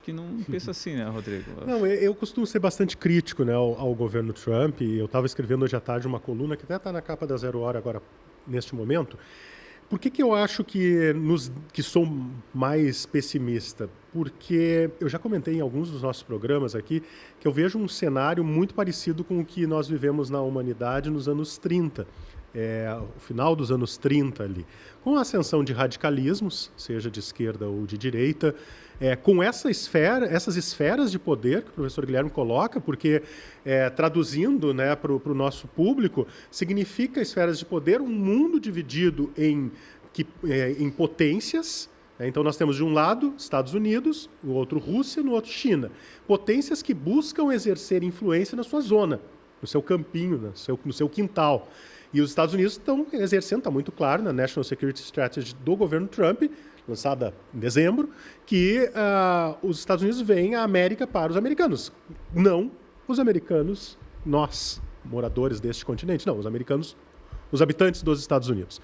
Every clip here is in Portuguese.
que não pensa assim, né, Rodrigo? Não, eu costumo ser bastante crítico, né, ao governo Trump. Eu estava escrevendo hoje à tarde uma coluna que até está na capa da Zero Hora agora, neste momento. Por que eu acho que sou mais pessimista? Porque eu já comentei em alguns dos nossos programas aqui que eu vejo um cenário muito parecido com o que nós vivemos na humanidade nos anos 30. O final dos anos 30 ali, com a ascensão de radicalismos, seja de esquerda ou de direita, com essas esferas de poder que o professor Guilherme coloca, porque, traduzindo, né, para o nosso público, significa esferas de poder um mundo dividido em potências. Então, nós temos, de um lado, Estados Unidos, no outro, Rússia, no outro, China. Potências que buscam exercer influência na sua zona, no seu campinho, no seu quintal. E os Estados Unidos estão exercendo, está muito claro, na National Security Strategy do governo Trump, lançada em dezembro, que os Estados Unidos veem a América para os americanos. Não os americanos, nós, moradores deste continente. Não, os americanos, os habitantes dos Estados Unidos.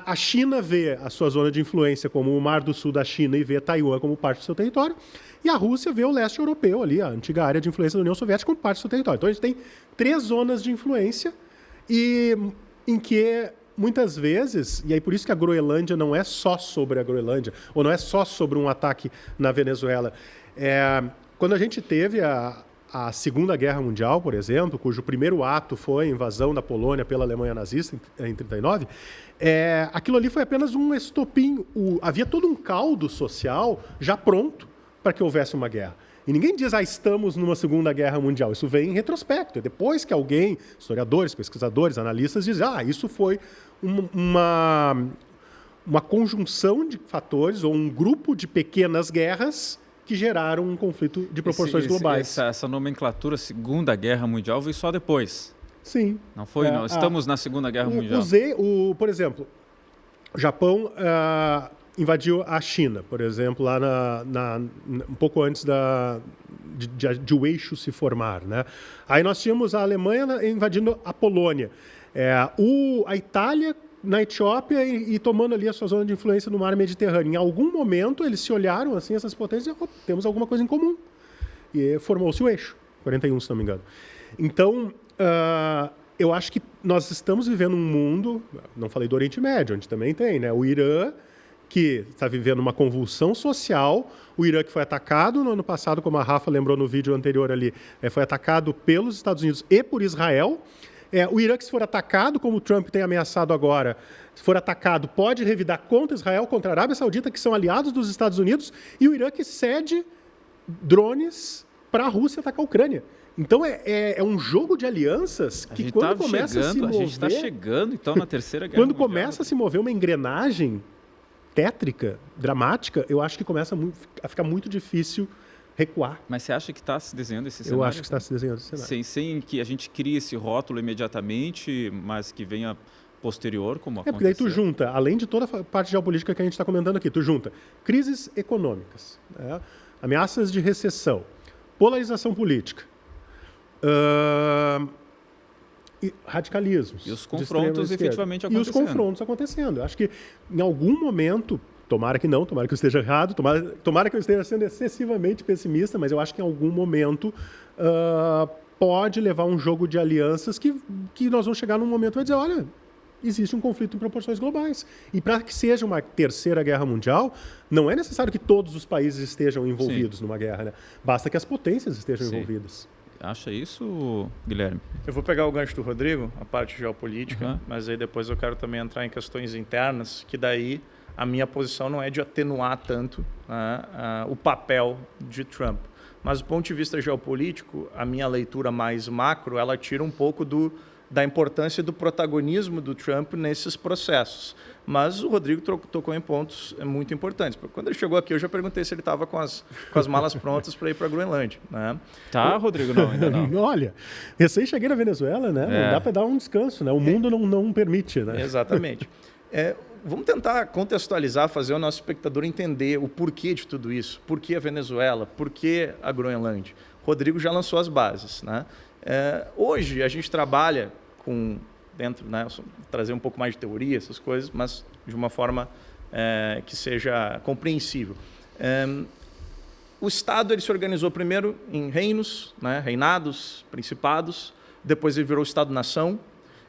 A China vê a sua zona de influência como o Mar do Sul da China e vê Taiwan como parte do seu território. E a Rússia vê o leste europeu, ali, a antiga área de influência da União Soviética, como parte do seu território. Então, a gente tem 3 zonas de influência e em que, muitas vezes, e aí por isso que a Groenlândia não é só sobre a Groenlândia, ou não é só sobre um ataque na Venezuela. Quando a gente teve a Segunda Guerra Mundial, por exemplo, cujo primeiro ato foi a invasão da Polônia pela Alemanha nazista em 1939, aquilo ali foi apenas um estopim. Havia todo um caldo social já pronto para que houvesse uma guerra. E ninguém diz, estamos numa Segunda Guerra Mundial. Isso vem em retrospecto. É depois que alguém, historiadores, pesquisadores, analistas, dizem, isso foi uma conjunção de fatores ou um grupo de pequenas guerras que geraram um conflito de proporções globais. Essa nomenclatura Segunda Guerra Mundial veio só depois. Sim. Não foi? Não. Estamos na Segunda Guerra Mundial. Por exemplo, o Japão invadiu a China, por exemplo, lá um pouco antes de o eixo se formar, né? Aí nós tínhamos a Alemanha invadindo a Polônia, a Itália na Etiópia e tomando ali a sua zona de influência no mar Mediterrâneo. Em algum momento eles se olharam, assim, essas potências, e temos alguma coisa em comum. E formou-se o eixo, 41, se não me engano. Então, eu acho que nós estamos vivendo um mundo, não falei do Oriente Médio, onde também tem, né? O Irã, que está vivendo uma convulsão social, o Irã que foi atacado no ano passado, como a Rafa lembrou no vídeo anterior ali, foi atacado pelos Estados Unidos e por Israel. O Irã que, se for atacado, como o Trump tem ameaçado agora, se for atacado, pode revidar contra Israel, contra a Arábia Saudita, que são aliados dos Estados Unidos, e o Irã que cede drones para a Rússia atacar a Ucrânia. Então, é um jogo de alianças que, quando começa a se mover... A gente está chegando, então, na Terceira Guerra Mundial. Quando começa a se mover uma engrenagem tétrica, dramática, eu acho que começa a ficar muito difícil recuar. Mas você acha que está se desenhando esse cenário? Eu acho que está se desenhando esse cenário. Sem que a gente crie esse rótulo imediatamente, mas que venha posterior, como aconteceu? Porque daí tu junta, além de toda a parte geopolítica que a gente está comentando aqui, tu junta crises econômicas, ameaças de recessão, polarização política, e radicalismos. E os confrontos efetivamente acontecendo. E os confrontos acontecendo. Eu acho que, em algum momento, tomara que não, tomara que eu esteja errado, tomara que eu esteja sendo excessivamente pessimista, mas eu acho que em algum momento pode levar um jogo de alianças que nós vamos chegar num momento e vai dizer, olha, existe um conflito em proporções globais. E para que seja uma Terceira Guerra Mundial, não é necessário que todos os países estejam envolvidos numa guerra, né? Basta que as potências estejam envolvidas. Acha isso, Guilherme? Eu vou pegar o gancho do Rodrigo, a parte geopolítica, mas aí depois eu quero também entrar em questões internas, que daí a minha posição não é de atenuar tanto o papel de Trump. Mas do ponto de vista geopolítico, a minha leitura mais macro, ela tira um pouco da importância do protagonismo do Trump nesses processos. Mas o Rodrigo tocou em pontos muito importantes. Quando ele chegou aqui, eu já perguntei se ele estava com as malas prontas para ir para a Groenlândia. Né? Tá, Rodrigo? Não, ainda não. Olha, recém cheguei na Venezuela, né? Não dá para dar um descanso, né? O mundo não permite, né? Exatamente. Vamos tentar contextualizar, fazer o nosso espectador entender o porquê de tudo isso. Por que a Venezuela? Por que a Groenlândia? O Rodrigo já lançou as bases, né? Hoje a gente trabalha com né, trazer um pouco mais de teoria, essas coisas, mas de uma forma que seja compreensível. o Estado ele se organizou primeiro em reinos, né, reinados, principados, depois ele virou Estado-nação,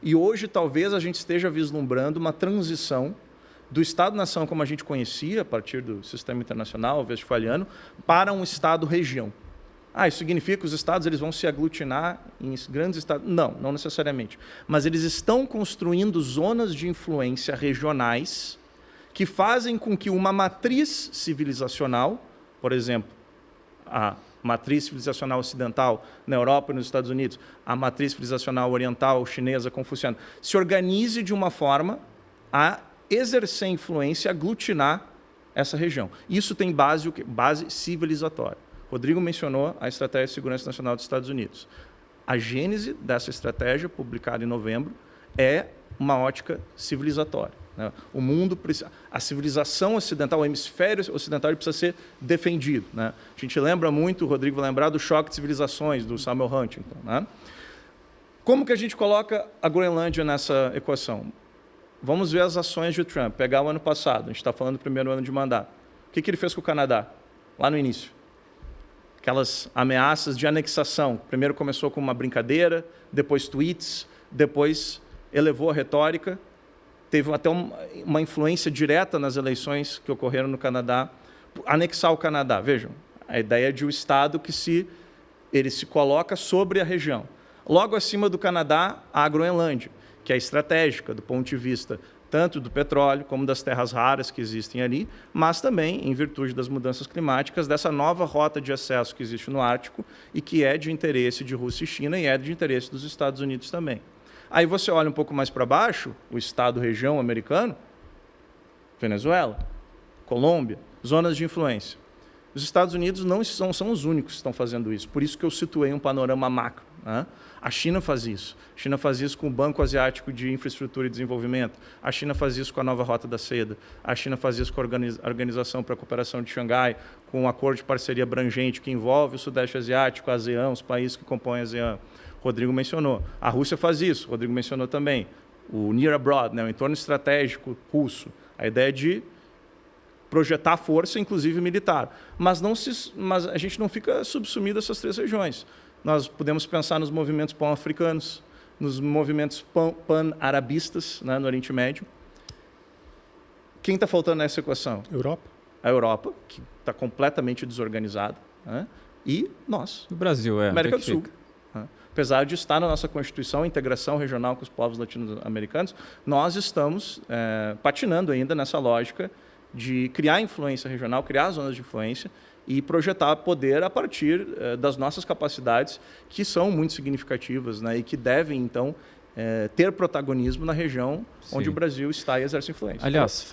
e hoje talvez a gente esteja vislumbrando uma transição do Estado-nação como a gente conhecia, a partir do sistema internacional westphaliano, para um Estado-região. Isso significa que os estados eles vão se aglutinar em grandes estados? Não necessariamente. Mas eles estão construindo zonas de influência regionais que fazem com que uma matriz civilizacional, por exemplo, a matriz civilizacional ocidental na Europa e nos Estados Unidos, a matriz civilizacional oriental, chinesa, confuciana, se organize de uma forma a exercer influência, aglutinar essa região. Isso tem base civilizatória. Rodrigo mencionou a Estratégia de Segurança Nacional dos Estados Unidos. A gênese dessa estratégia, publicada em novembro, é uma ótica civilizatória. Né? O mundo, a civilização ocidental, o hemisfério ocidental precisa ser defendido. Né? A gente lembra muito, o Rodrigo vai lembrar, do Choque de Civilizações, do Samuel Huntington. Né? Como que a gente coloca a Groenlândia nessa equação? Vamos ver as ações de Trump. Pegar o ano passado, a gente está falando do primeiro ano de mandato. O que ele fez com o Canadá, lá no início? Aquelas ameaças de anexação. Primeiro começou com uma brincadeira, depois tweets, depois elevou a retórica, teve até uma influência direta nas eleições que ocorreram no Canadá. Anexar o Canadá, vejam, a ideia de um Estado que ele se coloca sobre a região. Logo acima do Canadá, a Groenlândia, que é estratégica do ponto de vista tanto do petróleo como das terras raras que existem ali, mas também, em virtude das mudanças climáticas, dessa nova rota de acesso que existe no Ártico e que é de interesse de Rússia e China e é de interesse dos Estados Unidos também. Aí você olha um pouco mais para baixo, o Estado-região americano, Venezuela, Colômbia, zonas de influência. Os Estados Unidos não são os únicos que estão fazendo isso, por isso que eu situei um panorama macro. Né? A China faz isso. A China faz isso com o Banco Asiático de Infraestrutura e Desenvolvimento. A China faz isso com a Nova Rota da Seda. A China faz isso com a Organização para a Cooperação de Xangai, com um acordo de parceria abrangente que envolve o Sudeste Asiático, a ASEAN, os países que compõem a ASEAN. Rodrigo mencionou. A Rússia faz isso. Rodrigo mencionou também. O Near Abroad, né? O entorno estratégico russo. A ideia de projetar força, inclusive militar. Mas a gente não fica subsumido a essas três regiões. Nós podemos pensar nos movimentos pan-africanos, nos movimentos pan-arabistas, né, no Oriente Médio. Quem está faltando nessa equação? Europa. A Europa, que está completamente desorganizada, né? E nós. O Brasil, América do Sul. Né? Apesar de estar na nossa Constituição a integração regional com os povos latino-americanos, nós estamos patinando ainda nessa lógica de criar influência regional, criar zonas de influência e projetar poder a partir das nossas capacidades, que são muito significativas, né, e que devem, então, ter protagonismo na região onde o Brasil está e exerce influência. Aliás,